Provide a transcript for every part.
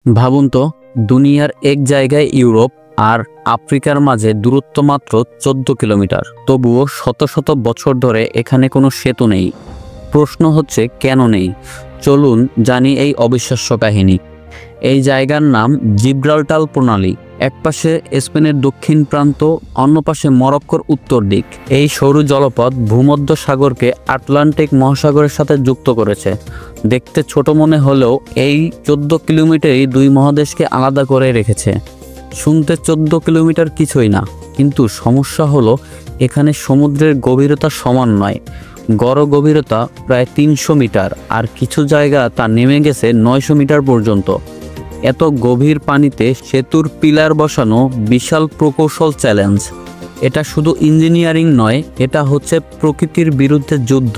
ভাবুন তো, দুনিয়ার এক জায়গায় ইউরোপ আর আফ্রিকার মাঝে দূরত্ব মাত্র 14 কিলোমিটার, তবুও শত শত বছর ধরে এখানে কোনো সেতু নেই। প্রশ্ন হচ্ছে কেন নেই? চলুন জানি এই অবিশ্বাস্য কাহিনী। এই জায়গার নাম জিব্রাল্টার প্রণালী। এক পাশে স্পেনের দক্ষিণ প্রান্ত, অন্য পাশে মরক্কোর উত্তর দিক। এই সরু জলপথ ভূমধ্য সাগরকে আটলান্টিক মহাসাগরের সাথে যুক্ত করেছে। দেখতে ছোট মনে হলেও এই 14 কিলোমিটারই দুই মহাদেশকে আলাদা করে রেখেছে। শুনতে 14 কিলোমিটার কিছুই না, কিন্তু সমস্যা হলো এখানে সমুদ্রের গভীরতা সমান নয়। গড় গভীরতা প্রায় 300 মিটার, আর কিছু জায়গা তা নেমে গেছে 900 মিটার পর্যন্ত। এত গভীর পানিতে সেতুর পিলার বসানো বিশাল প্রকৌশল চ্যালেঞ্জ। এটা শুধু ইঞ্জিনিয়ারিং নয়, এটা হচ্ছে প্রকৃতির বিরুদ্ধে যুদ্ধ।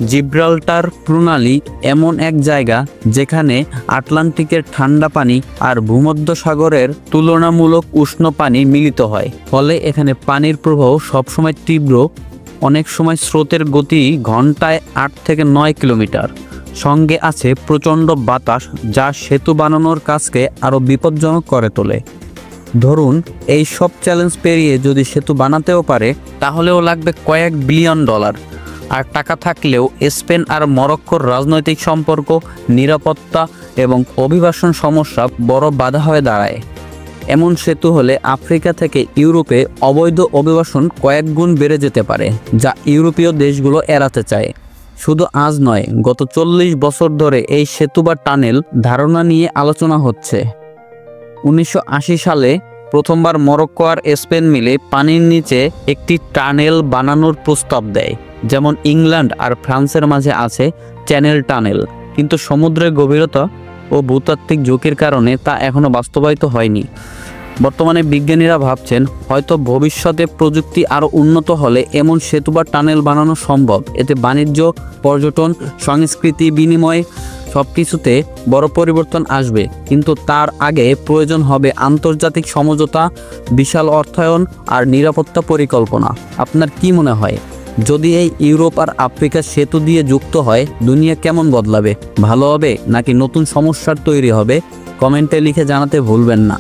জিব্রাল্টার প্রণালী এমন এক জায়গা যেখানে আটলান্টিকের ঠান্ডা পানি আর ভূমধ্যসাগরের তুলনামূলক উষ্ণ পানি মিলিত হয়। ফলে এখানে পানির প্রবাহ সবসময় তীব্র, অনেক সময় স্রোতের গতি ঘন্টায় 8 থেকে 9 কিলোমিটার। সঙ্গে আছে প্রচণ্ড বাতাস, যা সেতু বানানোর কাজকে আরও বিপজ্জনক করে তোলে। ধরুন এই সব চ্যালেঞ্জ পেরিয়ে যদি সেতু বানাতেও পারে, তাহলেও লাগবে কয়েক বিলিয়ন ডলার। আর টাকা থাকলেও স্পেন আর মরক্কোর রাজনৈতিক সম্পর্ক, নিরাপত্তা এবং অভিবাসন সমস্যা বড় বাধা হয়ে দাঁড়ায়। এমন সেতু হলে আফ্রিকা থেকে ইউরোপে অবৈধ অভিবাসন কয়েক গুণ বেড়ে যেতে পারে, যা ইউরোপীয় দেশগুলো এড়াতে চায়। শুধু আজ নয়, গত 40 বছর ধরে এই সেতু বা টানেল ধারণা নিয়ে আলোচনা হচ্ছে। 1980 সালে প্রথমবার মরক্কো আর স্পেন মিলে পানির নিচে একটি টানেল বানানোর প্রস্তাব দেয়, যেমন ইংল্যান্ড আর ফ্রান্সের মাঝে আছে চ্যানেল টানেল। কিন্তু সমুদ্রের গভীরতা ও ভূতাত্ত্বিক ঝুঁকির কারণে তা এখনও বাস্তবায়িত হয়নি। বর্তমানে বিজ্ঞানীরা ভাবছেন হয়তো ভবিষ্যতে প্রযুক্তি আরও উন্নত হলে এমন সেতু বা টানেল বানানো সম্ভব। এতে বাণিজ্য, পর্যটন, সংস্কৃতি বিনিময় সব কিছুতে বড় পরিবর্তন আসবে। কিন্তু তার আগে প্রয়োজন হবে আন্তর্জাতিক সমঝোতা, বিশাল অর্থায়ন আর নিরাপত্তা পরিকল্পনা। আপনার কি মনে হয়, যদি এই ইউরোপ আর আফ্রিকা সেতু দিয়ে যুক্ত হয়, দুনিয়া কেমন বদলাবে? ভালো হবে নাকি নতুন সমস্যার তৈরি হবে? কমেন্টে লিখে জানাতে ভুলবেন না।